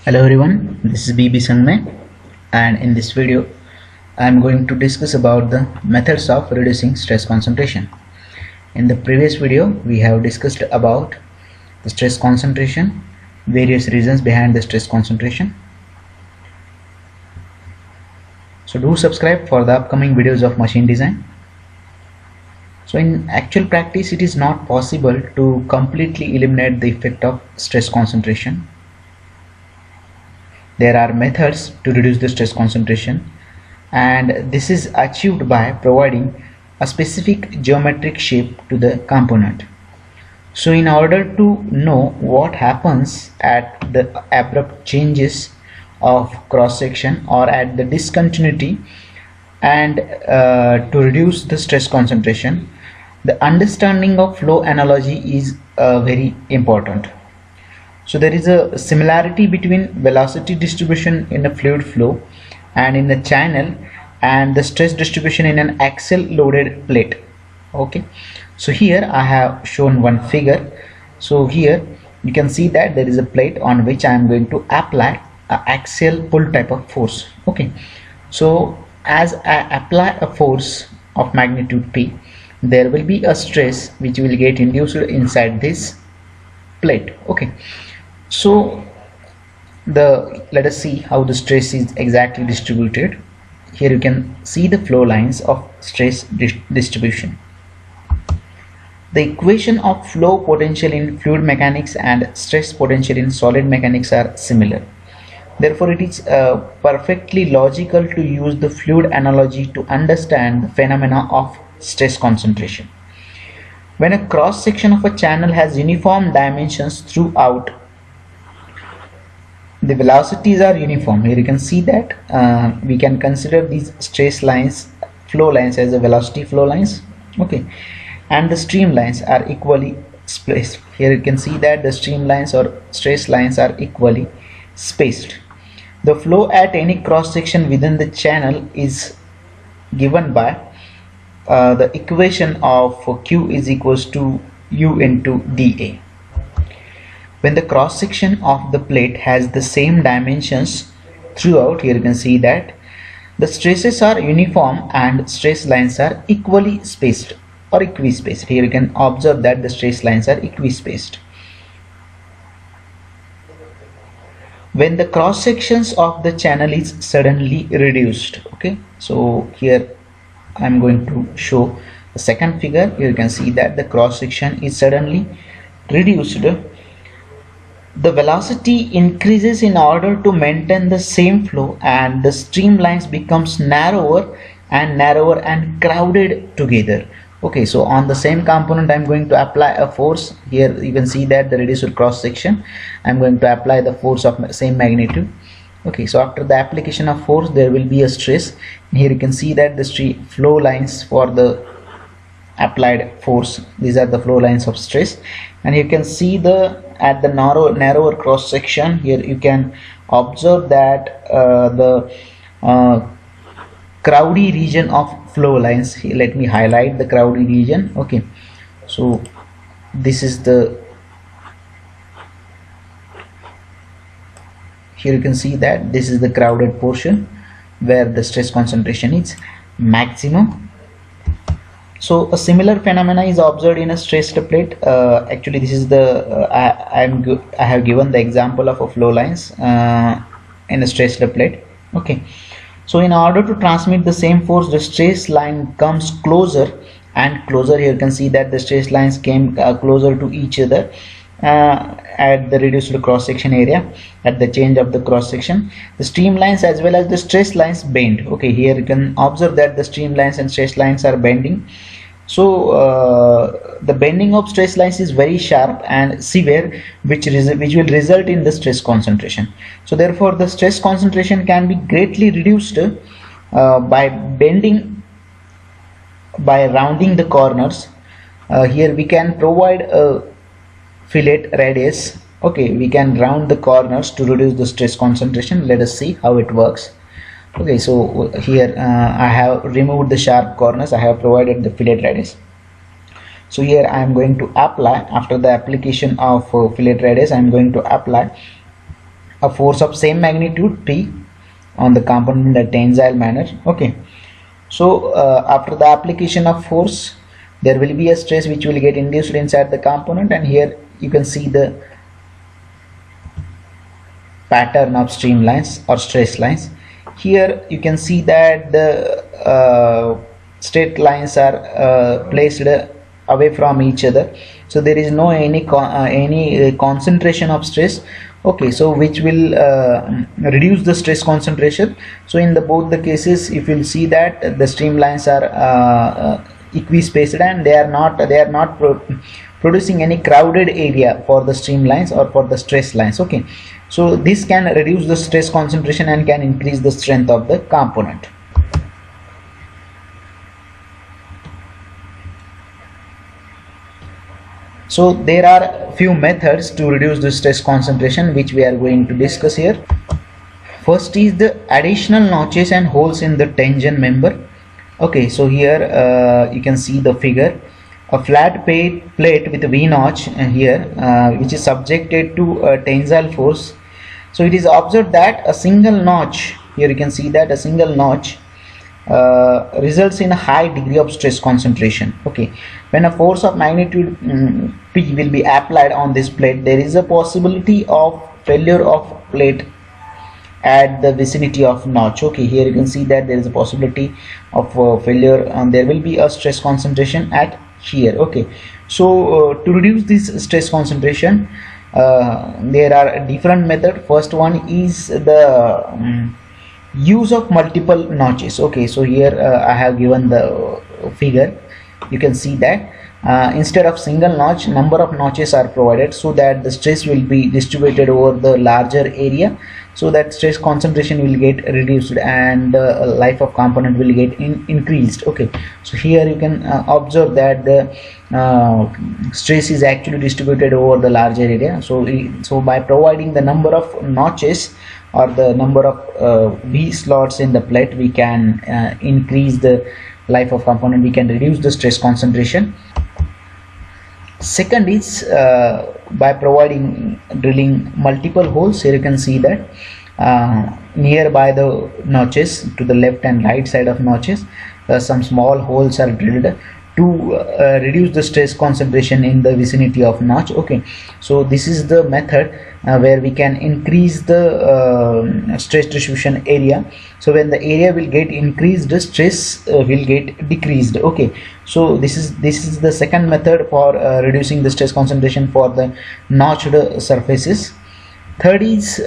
Hello everyone, this is BB Sangme, and in this video I am going to discuss about the methods of reducing stress concentration. In the previous video we have discussed about the stress concentration, various reasons behind the stress concentration. So do subscribe for the upcoming videos of machine design. So in actual practice it is not possible to completely eliminate the effect of stress concentration. There are methods to reduce the stress concentration, and this is achieved by providing a specific geometric shape to the component. So in order to know what happens at the abrupt changes of cross section or at the discontinuity, and to reduce the stress concentration, the understanding of flow analogy is very important. So there is a similarity between velocity distribution in a fluid flow and in a channel and the stress distribution in an axial loaded plate. Okay, so here I have shown one figure. So here you can see that there is a plate on which I am going to apply an axial pull type of force. Okay, so as I apply a force of magnitude P, there will be a stress which will get induced inside this plate. Okay, so let us see how the stress is exactly distributed. Here you can see the flow lines of stress distribution. The equation of flow potential in fluid mechanics and stress potential in solid mechanics are similar. Therefore it is perfectly logical to use the fluid analogy to understand the phenomena of stress concentration. When a cross section of a channel has uniform dimensions throughout, the velocities are uniform. Here you can see that we can consider these stress lines, flow lines, as a velocity flow lines. Okay, and the streamlines are equally spaced. Here you can see that the streamlines or stress lines are equally spaced. The flow at any cross section within the channel is given by the equation of Q is equals to U into dA. When the cross section of the plate has the same dimensions throughout, here you can see that the stresses are uniform and stress lines are equally spaced or equispaced. Here you can observe that the stress lines are equispaced. When the cross sections of the channel is suddenly reduced, okay, so here I am going to show the second figure. Here you can see that the cross section is suddenly reduced. The velocity increases in order to maintain the same flow, and the streamlines becomes narrower and crowded together. Okay, so on the same component I am going to apply a force. Here you can see that the reduced cross section, I am going to apply the force of same magnitude. Okay, so after the application of force there will be a stress. Here you can see that the flow lines for the applied force, these are the flow lines of stress, and you can see at the narrower cross section. Here you can observe that the crowdy region of flow lines. Here, let me highlight the crowdy region. Okay, so this is here you can see that this is the crowded portion where the stress concentration is maximum. So a similar phenomena is observed in a stressed plate. Actually this is the I have given the example of a flow lines in a stressed plate. Okay, so in order to transmit the same force, the stress line comes closer and closer. Here you can see that the stress lines came closer to each other at the reduced cross section area. At the change of the cross section, the streamlines as well as the stress lines bend. Okay, here you can observe that the streamlines and stress lines are bending. So the bending of stress lines is very sharp and severe, which will result in the stress concentration. So therefore the stress concentration can be greatly reduced by rounding the corners. Here we can provide a fillet radius. Okay, we can round the corners to reduce the stress concentration. Let us see how it works. Okay, so here I have removed the sharp corners. I have provided the fillet radius. So here I am going to apply, after the application of fillet radius, I am going to apply a force of same magnitude P on the component in the tensile manner. Okay, so after the application of force, there will be a stress which will get induced inside the component, and here you can see the pattern of streamlines or stress lines. Here you can see that the straight lines are placed away from each other, so there is no any concentration of stress. Okay, so which will reduce the stress concentration. So in the both the cases, if you'll see that the streamlines are equispaced, and they are not producing any crowded area for the streamlines or for the stress lines. Okay, so this can reduce the stress concentration and can increase the strength of the component. So there are few methods to reduce the stress concentration which we are going to discuss here. First is the additional notches and holes in the tension member. Okay, so here you can see the figure. A flat plate with a V notch here which is subjected to a tensile force. So it is observed that a single notch, here you can see that a single notch results in a high degree of stress concentration. Okay, when a force of magnitude P will be applied on this plate, there is a possibility of failure of plate at the vicinity of notch. Okay, here you can see that there is a possibility of failure, and there will be a stress concentration at here. Okay, so to reduce this stress concentration, there are different methods. First one is the use of multiple notches. Okay, so here I have given the figure. You can see that instead of single notch, number of notches are provided so that the stress will be distributed over the larger area, so that stress concentration will get reduced and life of component will get increased. Okay, so here you can observe that the stress is actually distributed over the larger area. So by providing the number of notches or the number of V slots in the plate, we can increase the life of component, we can reduce the stress concentration. Second is by drilling multiple holes. Here you can see that nearby the notches, to the left and right side of notches, some small holes are drilled to reduce the stress concentration in the vicinity of notch. Okay, so this is the method where we can increase the stress distribution area. So when the area will get increased, the stress will get decreased. Okay, so this is the second method for reducing the stress concentration for the notched surfaces. Third is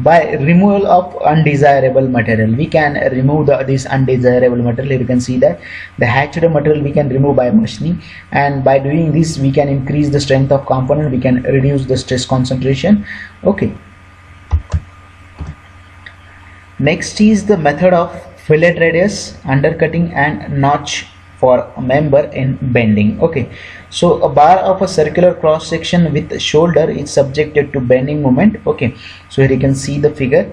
by removal of undesirable material. We can remove this undesirable material. Here you can see that the hatched material we can remove by machining, and by doing this we can increase the strength of component, we can reduce the stress concentration. Okay, next is the method of fillet radius, undercutting and notch for a member in bending. Okay, so a bar of a circular cross section with shoulder is subjected to bending moment. Okay, so here you can see the figure.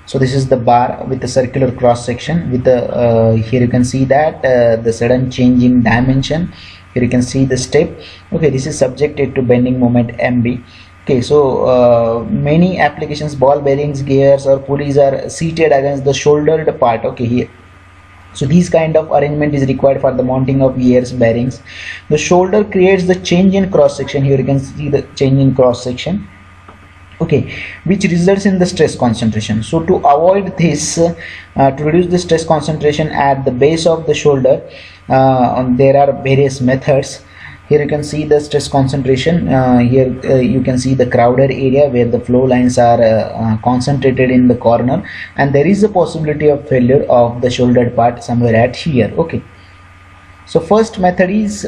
So this is the bar with the circular cross section with the here you can see that the sudden change in dimension. Here you can see the step. Okay, this is subjected to bending moment MB. Okay, so many applications, ball bearings, gears or pulleys are seated against the shouldered part. Okay, here, so these kind of arrangement is required for the mounting of gears, bearings. The shoulder creates the change in cross section. Here you can see the change in cross section. Okay, which results in the stress concentration. So to avoid this, to reduce the stress concentration at the base of the shoulder, there are various methods. Here you can see the stress concentration. Here you can see the crowded area where the flow lines are concentrated in the corner, and there is a possibility of failure of the shouldered part somewhere at here. Okay, so first method is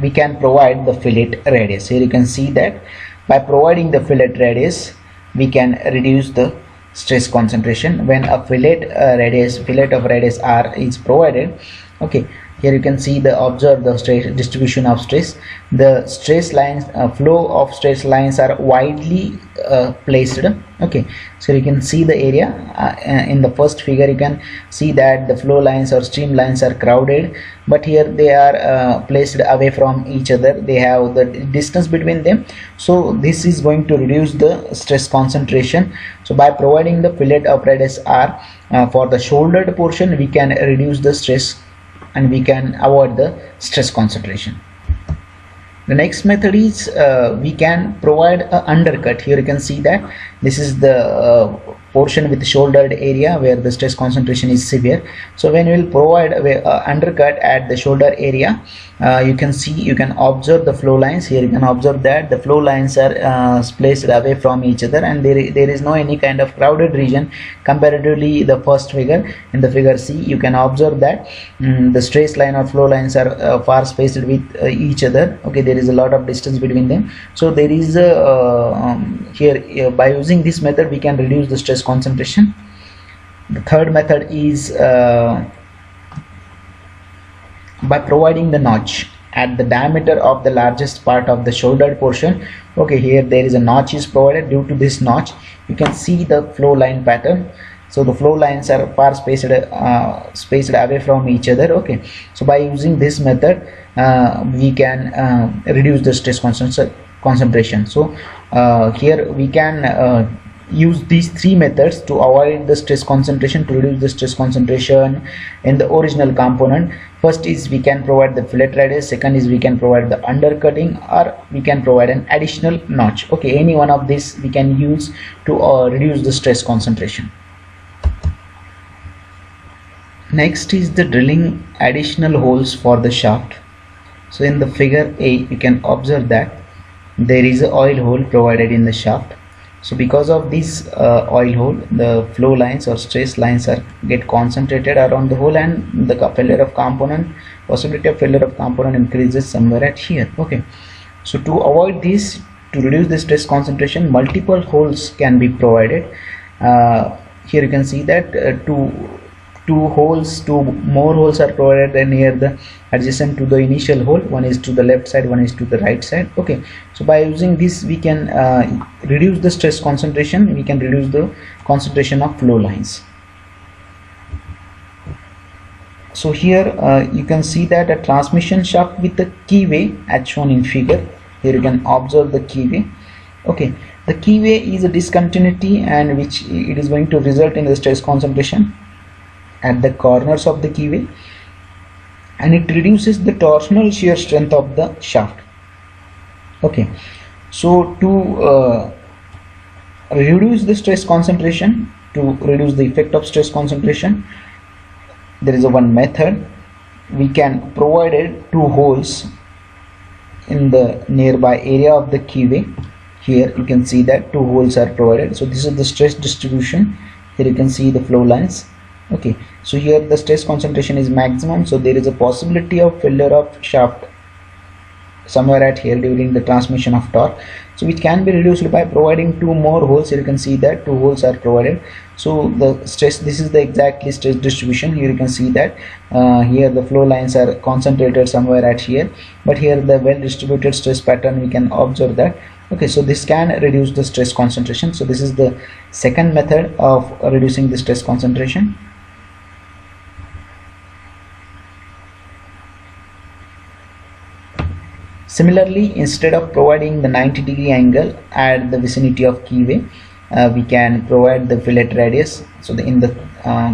we can provide the fillet radius. Here you can see that by providing the fillet radius we can reduce the stress concentration. When a fillet of radius R is provided, okay, Here you can see the observe the stress distribution of stress. The stress lines, flow of stress lines are widely placed. Okay, so you can see the area in the first figure. You can see that the flow lines or stream lines are crowded, but here they are placed away from each other. They have the distance between them, so this is going to reduce the stress concentration. So by providing the fillet apparatus R for the shouldered portion, we can reduce the stress and we can avoid the stress concentration. The next method is we can provide an undercut. Here you can see that this is the portion with shouldered area where the stress concentration is severe. So when we will provide undercut at the shoulder area, you can observe the flow lines. Here you can observe that the flow lines are placed away from each other, and there is no any kind of crowded region comparatively the first figure. In the figure C, you can observe that the stress line or flow lines are far spaced with each other. Okay, there is a lot of distance between them. So there is here by using this method we can reduce the stress concentration. The third method is by providing the notch at the diameter of the largest part of the shouldered portion. Okay, here there is a notch is provided. Due to this notch, you can see the flow line pattern. So the flow lines are far spaced away from each other. Okay, so by using this method we can reduce the stress concentration. So here we can use these three methods to avoid the stress concentration, to reduce the stress concentration in the original component. First is we can provide the fillet radius. Second is we can provide the undercutting, or we can provide an additional notch. Okay, any one of these we can use to reduce the stress concentration. Next is the drilling additional holes for the shaft. So in the figure A, you can observe that there is an oil hole provided in the shaft. So because of this oil hole, the flow lines or stress lines get concentrated around the hole, and the possibility of failure of component increases somewhere at here. Okay, so to avoid this, to reduce the stress concentration, multiple holes can be provided. Here you can see that two more holes are provided near the adjacent to the initial hole. One is to the left side, one is to the right side. Okay, so by using this we can reduce the stress concentration. We can reduce the concentration of flow lines. So here you can see that a transmission shaft with the keyway as shown in figure. Here you can observe the keyway. Okay, the keyway is a discontinuity, and which it is going to result in the stress concentration at the corners of the keyway, and it reduces the torsional shear strength of the shaft. Okay, so to reduce the stress concentration, to reduce the effect of stress concentration, there is one method. We can provide two holes in the nearby area of the keyway. Here you can see that two holes are provided. So this is the stress distribution. Here you can see the flow lines. Okay, so here the stress concentration is maximum, so there is a possibility of failure of shaft somewhere at here during the transmission of torque, so which can be reduced by providing two more holes. Here you can see that two holes are provided. So the stress, this is the exactly stress distribution. Here you can see that here the flow lines are concentrated somewhere at here, but here the well distributed stress pattern, we can observe that. Okay, so this can reduce the stress concentration. So this is the second method of reducing the stress concentration. Similarly, instead of providing the 90-degree angle at the vicinity of keyway, we can provide the fillet radius. So in the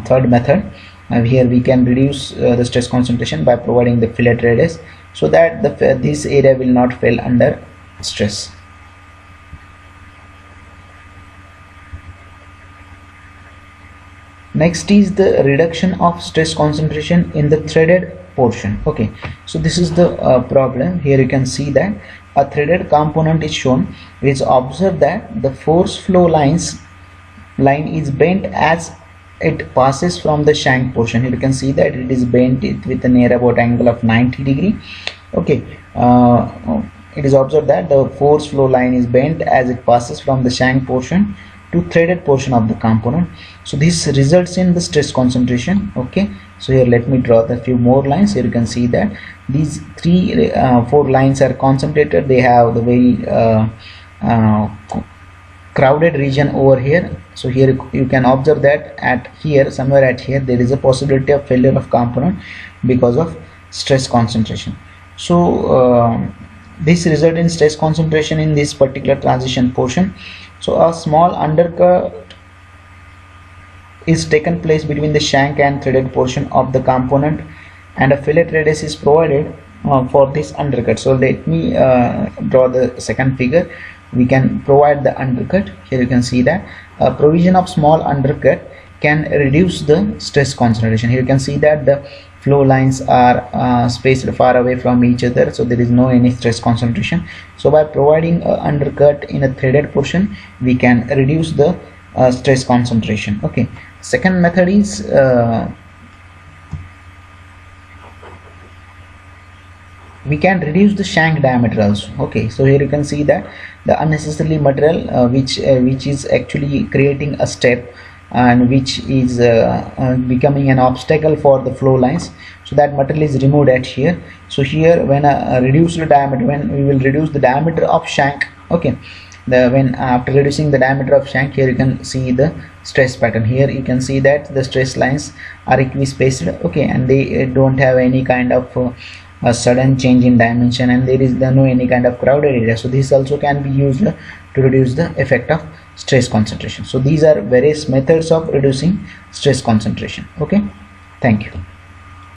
third method, here we can reduce the stress concentration by providing the fillet radius, so that this area will not fail under stress. Next is the reduction of stress concentration in the threaded portion. Okay, so this is the problem. Here you can see that a threaded component is shown. It's observed that the force flow line is bent as it passes from the shank portion. Here you can see that it is bent with a near about angle of 90 degree. Okay, it is observed that the force flow line is bent as it passes from the shank portion to threaded portion of the component. So this results in the stress concentration. Okay, So here let me draw the few more lines. Here you can see that these four lines are concentrated. They have the very crowded region over here. So here you can observe that at here, somewhere at here, there is a possibility of failure of component because of stress concentration. So this result in stress concentration in this particular transition portion. So a small undercut is taken place between the shank and threaded portion of the component, and a fillet radius is provided for this undercut. So let me draw the second figure. We can provide the undercut. Here you can see that a provision of small undercut can reduce the stress concentration. Here you can see that the flow lines are spaced far away from each other, so there is no any stress concentration. So by providing an undercut in a threaded portion, we can reduce the stress concentration. Okay, second method is we can reduce the shank diameter also. Okay, so here you can see that the unnecessary material which is actually creating a step and which is becoming an obstacle for the flow lines, so that material is removed at here. So here when a reduced diameter, when we will reduce the diameter of shank, okay, when after reducing the diameter of shank, here you can see the stress pattern. Here you can see that the stress lines are equispaced, okay, and they don't have any kind of a sudden change in dimension, and there is no any kind of crowded area. So this also can be used to reduce the effect of stress concentration. So these are various methods of reducing stress concentration. Okay, thank you.